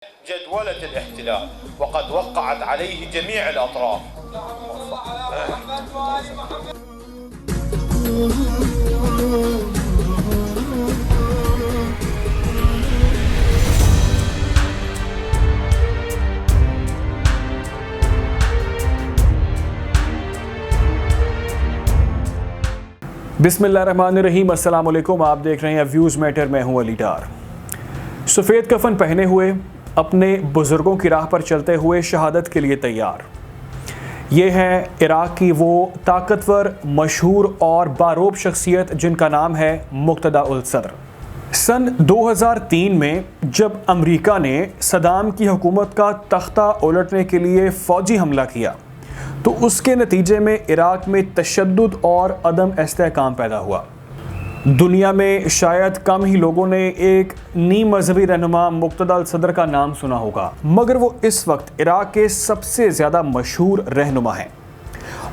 جدولة الاحتلال وقد وقعت عليه جميع الأطراف. बिस्मिल्लाहिर्रहमानिर्रहीम। अस्सलाम वालेकुम। आप देख रहे हैं व्यूज़ मैटर। मैं हूं अली डार। सफ़ेद कफन पहने हुए अपने बुज़ुर्गों की राह पर चलते हुए शहादत के लिए तैयार, ये है इराक़ की वो ताकतवर, मशहूर और बारोब शख्सियत जिनका नाम है मुक़्तदा उल सदर। सन 2003 में जब अमेरिका ने सदाम की हुकूमत का तख्ता उलटने के लिए फ़ौजी हमला किया तो उसके नतीजे में इराक़ में तशद्दुद और अदम इस्तेहकाम पैदा हुआ। दुनिया में शायद कम ही लोगों ने एक नी मजहबी रहनुमा मुक़्तदा उल सदर का नाम सुना होगा, मगर वो इस वक्त इराक़ के सबसे ज़्यादा मशहूर रहनुमा हैं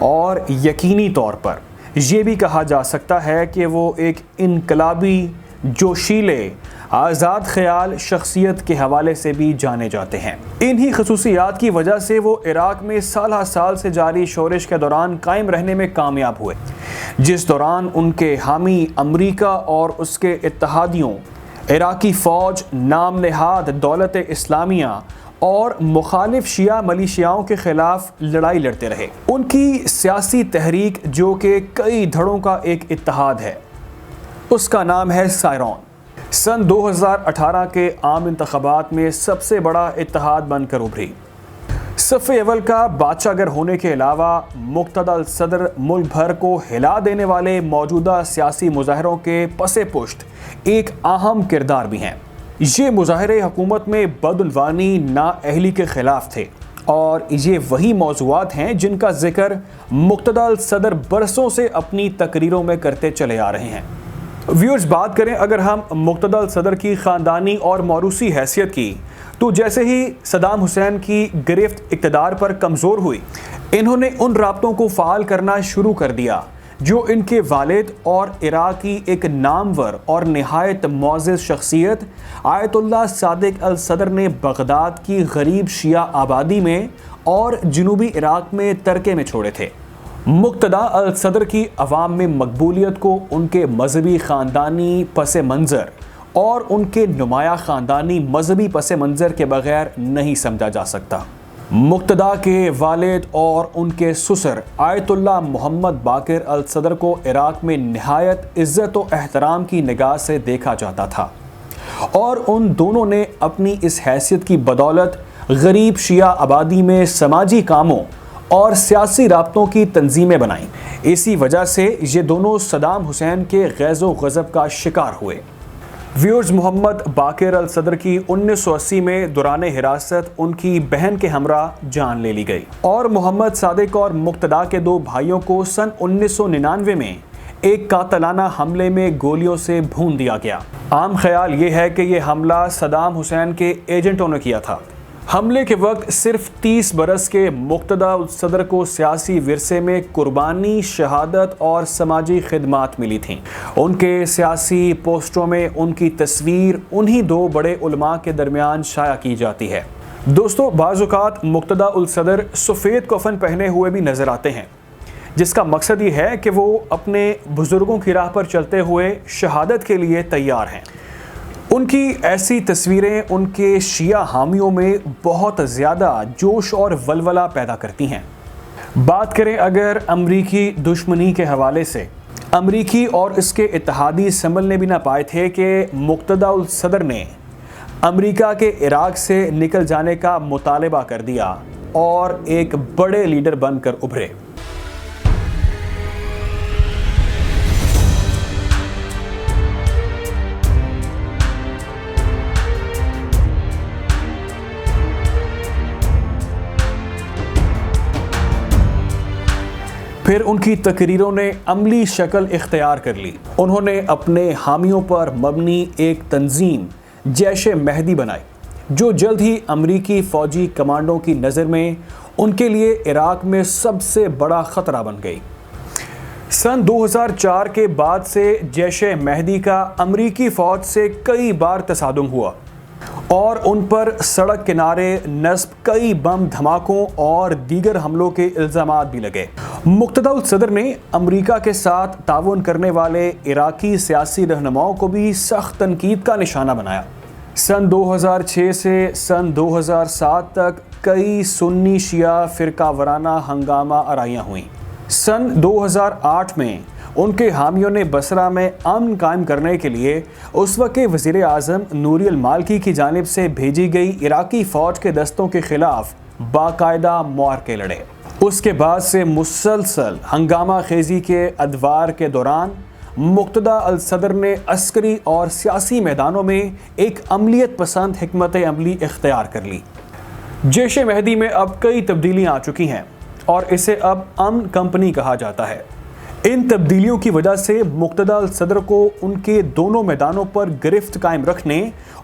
और यकीनी तौर पर ये भी कहा जा सकता है कि वो एक इनकलाबी, जोशीले, आज़ाद ख़याल शख्सियत के हवाले से भी जाने जाते हैं। इन्हीं खसूसियात की वजह से वो इराक़ में साल साल से जारी शोरिश के दौरान कायम रहने में कामयाब हुए, जिस दौरान उनके हामी अमरीका और उसके इत्तहादियों, इराक़ी फ़ौज, नाम नहाद दौलत इस्लामिया और मुखालिफ शिया मलिशियाओं के ख़िलाफ़ लड़ाई लड़ते रहे। उनकी सियासी तहरीक, जो कि कई धड़ों का एक इत्तहाद है, उसका नाम है सायरॉन। सन 2018 के आम इंतख़ाबात में सबसे बड़ा इत्तहाद बनकर उभरी। सफ़े अव्वल का बादशाहगर होने के अलावा मुक़्तदा उल सदर मुल्क भर को हिला देने वाले मौजूदा सियासी मुज़ाहरों के पसे पुश्त एक अहम किरदार भी हैं। ये मुज़ाहरे हुकूमत में बदउनवानी, नाअहली के ख़िलाफ़ थे और ये वही मौज़ूआत हैं जिनका ज़िक्र मुक़्तदा उल सदर बरसों से अपनी तकरीरों में करते चले आ रहे हैं। व्यूअर्स, बात करें अगर हम मुक़्तदा उल सदर की ख़ानदानी और मौरूसी हैसियत की, तो जैसे ही सदाम हुसैन की गिरफ्त इक़्तिदार पर कमज़ोर हुई, इन्होंने उन राब्तों को फ़ाल करना शुरू कर दिया जो इनके वालिद और इराक़ की एक नामवर और नहायत मुअज़्ज़ज़ शख्सियत आयतुल्लाह सादिक़ अल सदर ने बगदाद की गरीब शिया आबादी में और जनूबी इराक़ में तरके में छोड़े थे। मुक़्तदा उल सदर की अवाम में मकबूलियत को उनके मजहबी ख़ानदानी पस मंज़र और उनके नुमाया ख़ानदानी मजहबी पस मंज़र के बग़ैर नहीं समझा जा सकता। मुक़्तदा के वालिद और उनके ससुर आयतुल्लाह मोहम्मद बाक़िर अल सदर को इराक़ में नहायत इज़्ज़त व एहतराम की निगाह से देखा जाता था और उन दोनों ने अपनी इस हैसियत की बदौलत गरीब शिया आबादी में समाजी कामों और सियासी राब्तों की तंजीमें बनाईं। इसी वजह से ये दोनों सदाम हुसैन के ग़ैज़ो ग़ज़ब का शिकार हुए। व्यूअर्स, मोहम्मद बाक़िर अल सदर की 1980 में दौरान हिरासत उनकी बहन के हमरा जान ले ली गई और मोहम्मद सादिक और मुक़्तदा के दो भाइयों को सन 1999 में एक कातलाना हमले में गोलियों से भून दिया गया। आम ख्याल ये है कि यह हमला सदाम हुसैन के एजेंटों ने किया था। हमले के वक्त सिर्फ 30 बरस के मुक़्तदा उल सदर को सियासी विरसे में कुर्बानी, शहादत और समाजी खिदमात मिली थीं। उनके सियासी पोस्टरों में उनकी तस्वीर उन्हीं दो बड़े उलमा के दरमियान शाया की जाती है। दोस्तों, बाज़ औक़ात मुक़्तदा उल सदर सफ़ेद कफ़न पहने हुए भी नज़र आते हैं, जिसका मकसद ये है कि वो अपने बुज़ुर्गों की राह पर चलते हुए शहादत के लिए तैयार हैं। उनकी ऐसी तस्वीरें उनके शिया हामियों में बहुत ज़्यादा जोश और वलवला पैदा करती हैं। बात करें अगर अमरीकी दुश्मनी के हवाले से, अमरीकी और इसके इत्तहादी संभलने भी ना पाए थे कि मुक़्तदा उल सदर ने अमरीका के इराक़ से निकल जाने का मुतालबा कर दिया और एक बड़े लीडर बनकर उभरे। फिर उनकी तकरीरों ने अमली शक्ल इख्तियार कर ली। उन्होंने अपने हामियों पर मबनी एक तंजीम जैश मेहदी बनाई, जो जल्द ही अमरीकी फ़ौजी कमांडों की नज़र में उनके लिए इराक़ में सबसे बड़ा ख़तरा बन गई। सन 2004 के बाद से जैश मेहदी का अमरीकी फ़ौज से कई बार तसादुम हुआ اور ان پر سڑک کنارے نصب کئی بم دھماکوں اور دیگر حملوں کے الزامات بھی لگے۔ مقتدی الصدر نے امریکہ کے ساتھ تعاون کرنے والے عراقی سیاسی رہنماؤں کو بھی سخت تنقید کا نشانہ بنایا۔ سن 2006 سے سن 2007 تک کئی سنی شیعہ فرقہ وارانہ ہنگامہ آرائیاں ہوئیں۔ سن 2008 میں ان کے حامیوں نے بصرہ میں امن قائم کرنے کے لیے اس وقت کے وزیر اعظم نوری المالکی کی جانب سے بھیجی گئی عراقی فوج کے دستوں کے خلاف باقاعدہ معرکے لڑے۔ اس کے بعد سے مسلسل ہنگامہ خیزی کے ادوار کے دوران مقتدی الصدر نے عسکری اور سیاسی میدانوں میں ایک عملیت پسند حکمت عملی اختیار کر لی۔ جیش مہدی میں اب کئی تبدیلیاں آ چکی ہیں اور اسے اب امن کمپنی کہا جاتا ہے۔ ان تبدیلیوں کی وجہ سے مقتدی الصدر کو ان کے دونوں میدانوں پر گرفت قائم رکھنے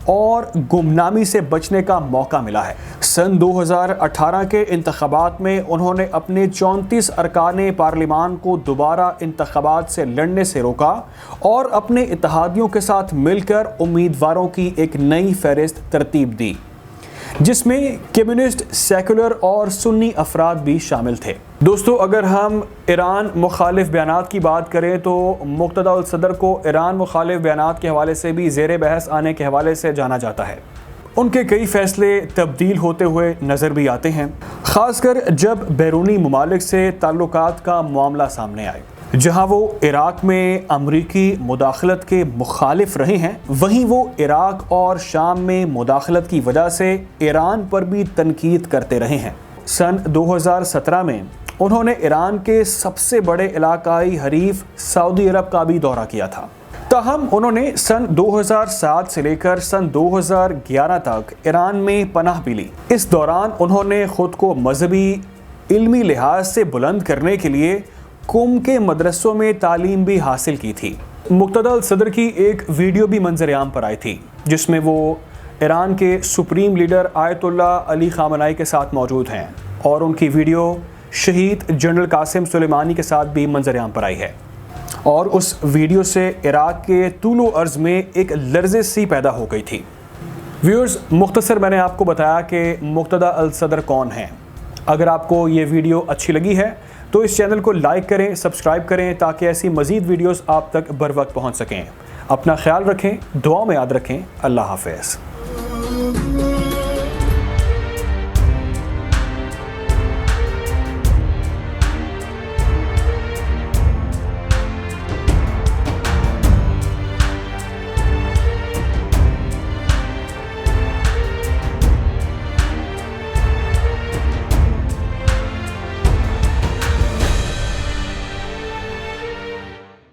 اور گمنامی سے بچنے کا موقع ملا ہے۔ سن 2018 کے انتخابات میں انہوں نے اپنے 34 ارکان پارلیمان کو دوبارہ انتخابات سے لڑنے سے روکا اور اپنے اتحادیوں کے ساتھ مل کر امیدواروں کی ایک نئی فہرست ترتیب دی، جس میں کمیونسٹ، سیکولر اور سنی افراد بھی شامل تھے۔ دوستو، اگر ہم ایران مخالف بیانات کی بات کریں تو مقتدی الصدر کو ایران مخالف بیانات کے حوالے سے بھی زیر بحث آنے کے حوالے سے جانا جاتا ہے۔ ان کے کئی فیصلے تبدیل ہوتے ہوئے نظر بھی آتے ہیں، خاص کر جب بیرونی ممالک سے تعلقات کا معاملہ سامنے آئے۔ جہاں وہ عراق میں امریکی مداخلت کے مخالف رہے ہیں، وہیں وہ عراق اور شام میں مداخلت کی وجہ سے ایران پر بھی تنقید کرتے رہے ہیں۔ سن 2017 میں انہوں نے ایران کے سب سے بڑے علاقائی حریف سعودی عرب کا بھی دورہ کیا تھا۔ تاہم انہوں نے سن 2007 سے لے کر سن 2011 تک ایران میں پناہ بھی لی۔ اس دوران انہوں نے خود کو مذہبی، علمی لحاظ سے بلند کرنے کے لیے قم کے مدرسوں میں تعلیم بھی حاصل کی تھی۔ مقتدی الصدر کی ایک ویڈیو بھی منظر عام پر آئی تھی، جس میں وہ ایران کے سپریم لیڈر آیت اللہ علی خامنائی کے ساتھ موجود ہیں، اور ان کی ویڈیو شہید جنرل قاسم سلیمانی کے ساتھ بھی منظر عام پر آئی ہے، اور اس ویڈیو سے عراق کے طول و عرض میں ایک لرزش سی پیدا ہو گئی تھی۔ ویورز، مختصر میں نے آپ کو بتایا کہ مقتدی الصدر کون ہیں۔ اگر آپ کو یہ ویڈیو اچھی لگی ہے تو اس چینل کو لائک کریں، سبسکرائب کریں تاکہ ایسی مزید ویڈیوز آپ تک بر وقت پہنچ سکیں۔ اپنا خیال رکھیں، دعاؤں میں یاد رکھیں۔ اللہ حافظ۔